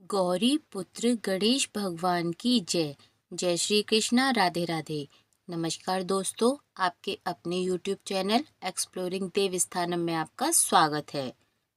गौरी पुत्र गणेश भगवान की जय। जय श्री कृष्णा, राधे राधे। नमस्कार दोस्तों, आपके अपने YouTube चैनल एक्सप्लोरिंग देव स्थानम में आपका स्वागत है।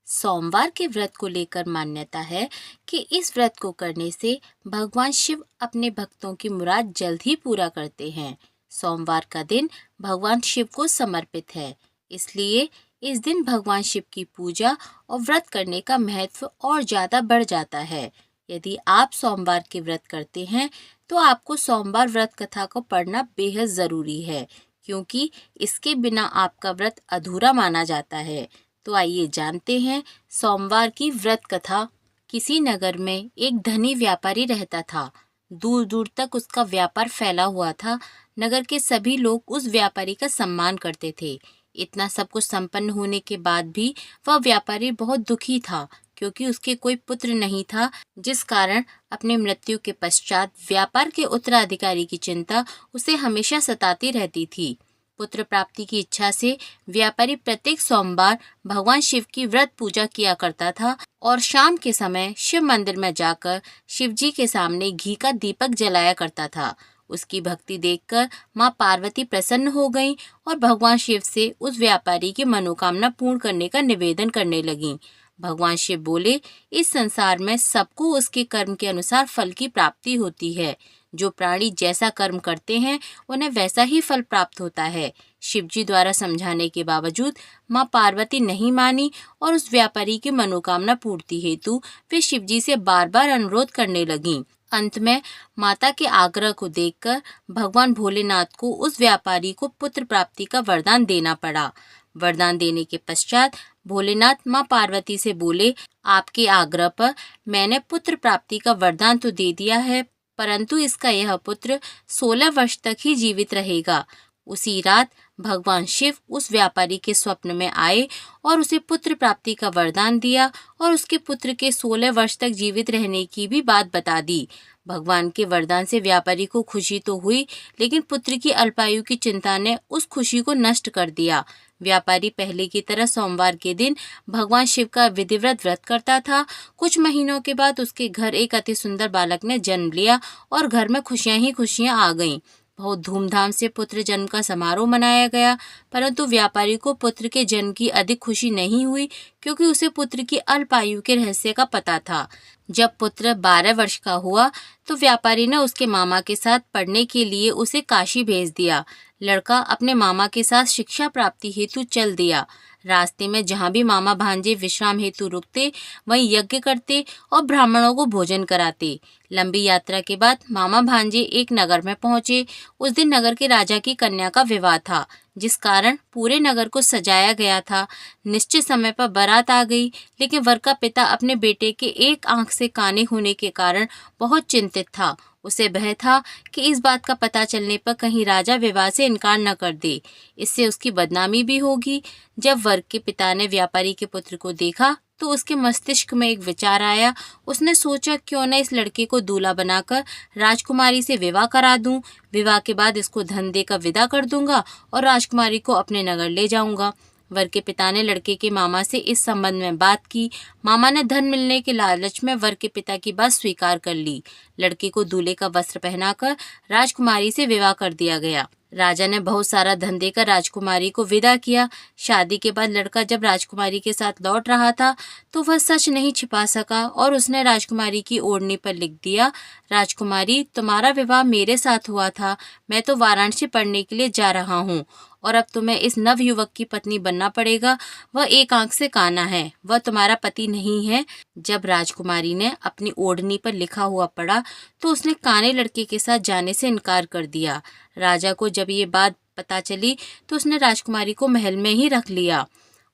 सोमवार के व्रत को लेकर मान्यता है कि इस व्रत को करने से भगवान शिव अपने भक्तों की मुराद जल्द ही पूरा करते हैं। सोमवार का दिन भगवान शिव को समर्पित है, इसलिए इस दिन भगवान शिव की पूजा और व्रत करने का महत्व और ज़्यादा बढ़ जाता है। यदि आप सोमवार के व्रत करते हैं तो आपको सोमवार व्रत कथा को पढ़ना बेहद ज़रूरी है, क्योंकि इसके बिना आपका व्रत अधूरा माना जाता है। तो आइए जानते हैं सोमवार की व्रत कथा। किसी नगर में एक धनी व्यापारी रहता था। दूर दूर तक उसका व्यापार फैला हुआ था। नगर के सभी लोग उस व्यापारी का सम्मान करते थे। इतना सब कुछ संपन्न होने के बाद भी वह व्यापारी बहुत दुखी था, क्योंकि उसके कोई पुत्र नहीं था, जिस कारण अपनी मृत्यु के पश्चात व्यापार के उत्तराधिकारी की चिंता उसे हमेशा सताती रहती थी। पुत्र प्राप्ति की इच्छा से व्यापारी प्रत्येक सोमवार भगवान शिव की व्रत पूजा किया करता था और शाम के समय शिव मंदिर में जाकर शिव जी के सामने घी का दीपक जलाया करता था। उसकी भक्ति देखकर माँ पार्वती प्रसन्न हो गईं और भगवान शिव से उस व्यापारी की मनोकामना पूर्ण करने का निवेदन करने लगीं। भगवान शिव बोले, इस संसार में सबको उसके कर्म के अनुसार फल की प्राप्ति होती है। जो प्राणी जैसा कर्म करते हैं उन्हें वैसा ही फल प्राप्त होता है। शिवजी द्वारा समझाने के बावजूद माँ पार्वती नहीं मानी और उस व्यापारी की मनोकामना पूर्ति हेतु वे शिवजी से बार बार अनुरोध करने लगीं। अंत में माता के आग्रह को देखकर भगवान भोलेनाथ को उस व्यापारी को पुत्र प्राप्ति का वरदान देना पड़ा। वरदान देने के पश्चात भोलेनाथ माँ पार्वती से बोले, आपके आग्रह पर मैंने पुत्र प्राप्ति का वरदान तो दे दिया है, परंतु इसका यह पुत्र 16 वर्ष तक ही जीवित रहेगा। उसी रात भगवान शिव उस व्यापारी के स्वप्न में आए और उसे पुत्र प्राप्ति का वरदान दिया और उसके पुत्र के 16 वर्ष तक जीवित रहने की भी बात बता दी। भगवान के वरदान से व्यापारी को खुशी तो हुई, लेकिन पुत्र की अल्पायु की चिंता ने उस खुशी को नष्ट कर दिया। व्यापारी पहले की तरह सोमवार के दिन भगवान शिव का विधिवत व्रत करता था। कुछ महीनों के बाद उसके घर एक अति सुंदर बालक ने जन्म लिया और घर में खुशियां ही खुशियां आ गईं। बहुत धूमधाम से पुत्र जन्म का समारोह मनाया गया, परंतु व्यापारी को पुत्र के जन्म की अधिक खुशी नहीं हुई, क्योंकि उसे पुत्र की अल्पायु के रहस्य का पता था। जब पुत्र 12 वर्ष का हुआ तो व्यापारी ने उसके मामा के साथ पढ़ने के लिए उसे काशी भेज दिया। लड़का अपने मामा के साथ शिक्षा प्राप्ति हेतु चल दिया। रास्ते में जहाँ भी मामा भांजे विश्राम हेतु रुकते, वहीं यज्ञ करते और ब्राह्मणों को भोजन कराते। लंबी यात्रा के बाद मामा भांजे एक नगर में पहुंचे। उस दिन नगर के राजा की कन्या का विवाह था, जिस कारण पूरे नगर को सजाया गया था। निश्चित समय पर बारात आ गई, लेकिन वर का पिता अपने बेटे के एक आंख से काने होने के कारण बहुत चिंतित था। उसे भय था कि इस बात का पता चलने पर कहीं राजा विवाह से इनकार न कर दे, इससे उसकी बदनामी भी होगी। जब वर के पिता ने व्यापारी के पुत्र को देखा तो उसके मस्तिष्क में एक विचार आया। उसने सोचा, क्यों न इस लड़के को दूल्हा बनाकर राजकुमारी से विवाह करा दूं। विवाह के बाद इसको धन देकर विदा कर दूंगा और राजकुमारी को अपने नगर ले जाऊंगा। वर के पिता ने लड़के के मामा से इस संबंध में बात की। मामा ने धन मिलने के लालच में वर के पिता की बात स्वीकार कर ली। लड़के को दूल्हे का वस्त्र पहनाकर राजकुमारी से विवाह कर दिया गया। राजा ने बहुत सारा धन देकर राजकुमारी को विदा किया। शादी के बाद लड़का जब राजकुमारी के साथ लौट रहा था तो वह सच नहीं छिपा सका और उसने राजकुमारी की ओढ़नी पर लिख दिया, राजकुमारी, तुम्हारा विवाह मेरे साथ हुआ था। मैं तो वाराणसी पढ़ने के लिए जा रहा हूँ और अब तुम्हें इस नव युवक की पत्नी बनना पड़ेगा। वह एक आंख से काना है, वह तुम्हारा पति नहीं है। जब राजकुमारी ने अपनी ओढ़नी पर लिखा हुआ पढ़ा तो उसने काने लड़के के साथ जाने से इनकार कर दिया। राजा को जब ये बात पता चली तो उसने राजकुमारी को महल में ही रख लिया।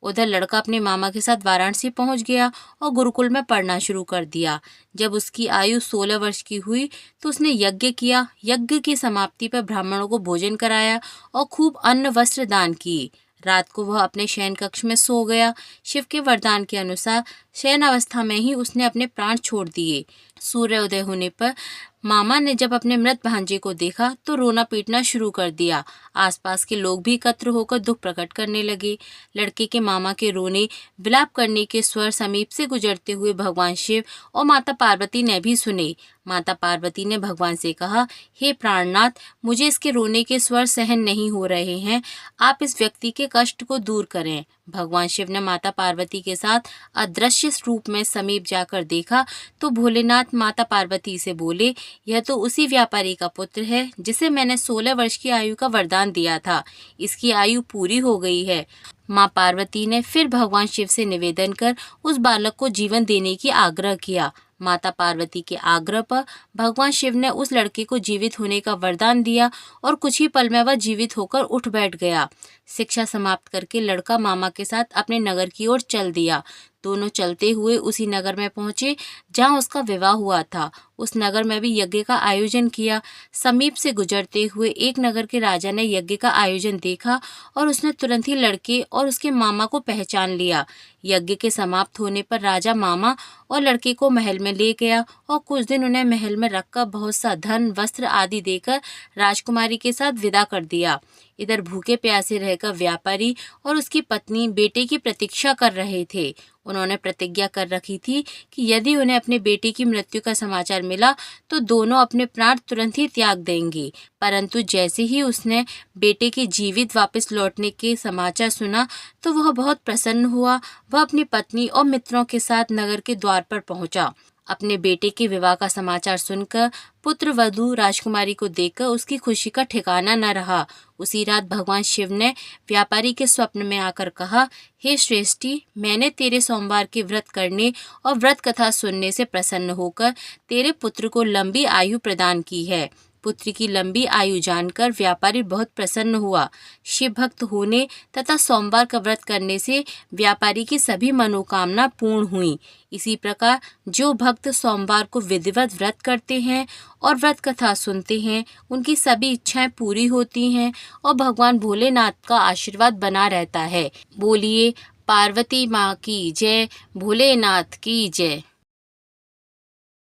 उधर लड़का अपने मामा के साथ वाराणसी पहुंच गया और गुरुकुल में पढ़ना शुरू कर दिया। जब उसकी आयु 16 वर्ष की हुई तो उसने यज्ञ किया। यज्ञ की समाप्ति पर ब्राह्मणों को भोजन कराया और खूब अन्न वस्त्र दान किए। रात को वह अपने शयन कक्ष में सो गया। शिव के वरदान के अनुसार शयन अवस्था में ही उसने अपने प्राण छोड़ दिए। सूर्योदय होने पर मामा ने जब अपने मृत भांजे को देखा तो रोना पीटना शुरू कर दिया। आसपास के लोग भी एकत्र होकर दुख प्रकट करने लगे। लड़के के मामा के रोने विलाप करने के स्वर समीप से गुजरते हुए भगवान शिव और माता पार्वती ने भी सुने। माता पार्वती ने भगवान से कहा, हे प्राणनाथ, मुझे इसके रोने के स्वर सहन नहीं हो रहे हैं, आप इस व्यक्ति के कष्ट को दूर करें। भगवान शिव ने माता पार्वती के साथ अदृश्य रूप में समीप जाकर देखा तो भोलेनाथ माता पार्वती से बोले, यह तो उसी व्यापारी का पुत्र है जिसे मैंने 16 वर्ष की आयु का वरदान दिया था। इसकी आयु पूरी हो गई है। माँ पार्वती ने फिर भगवान शिव से निवेदन कर उस बालक को जीवन देने की आग्रह किया। माता पार्वती के आग्रह पर भगवान शिव ने उस लड़के को जीवित होने का वरदान दिया और कुछ ही पल में वह जीवित होकर उठ बैठ गया। शिक्षा समाप्त करके लड़का मामा के साथ अपने नगर की ओर चल दिया। दोनों चलते हुए उसी नगर में पहुंचे जहां उसका विवाह हुआ था। उस नगर में भी यज्ञ का आयोजन किया। समीप से गुजरते हुए एक नगर के राजा ने यज्ञ का आयोजन देखा और उसने तुरंत ही लड़के और उसके मामा को पहचान लिया। यज्ञ के समाप्त होने पर राजा मामा और लड़के को महल में ले गया और कुछ दिन उन्हें महल में रखकर बहुत सा धन, वस्त्र आदि देकर राजकुमारी के साथ विदा कर दिया। इधर भूखे प्यासे रहकर व्यापारी और उसकी पत्नी बेटे की प्रतीक्षा कर रहे थे। उन्होंने प्रतिज्ञा कर रखी थी कि यदि उन्हें अपने बेटे की मृत्यु का समाचार मिला तो दोनों अपने प्राण तुरंत ही त्याग देंगे। परंतु जैसे ही उसने बेटे के जीवित वापस लौटने के समाचार सुना तो वह बहुत प्रसन्न हुआ। वह अपनी पत्नी और मित्रों के साथ नगर के द्वार पर पहुंचा। अपने बेटे के विवाह का समाचार सुनकर पुत्र वधू राजकुमारी को देखकर उसकी खुशी का ठिकाना न रहा। उसी रात भगवान शिव ने व्यापारी के स्वप्न में आकर कहा, हे श्रेष्ठी, मैंने तेरे सोमवार के व्रत करने और व्रत कथा सुनने से प्रसन्न होकर तेरे पुत्र को लंबी आयु प्रदान की है। पुत्र की लंबी आयु जानकर व्यापारी बहुत प्रसन्न हुआ। शिव भक्त होने तथा सोमवार का व्रत करने से व्यापारी की सभी मनोकामना पूर्ण हुई। इसी प्रकार जो भक्त सोमवार को विधिवत व्रत करते हैं और व्रत कथा सुनते हैं, उनकी सभी इच्छाएं पूरी होती हैं और भगवान भोलेनाथ का आशीर्वाद बना रहता है। बोलिए पार्वती माँ की जय, भोलेनाथ की जय।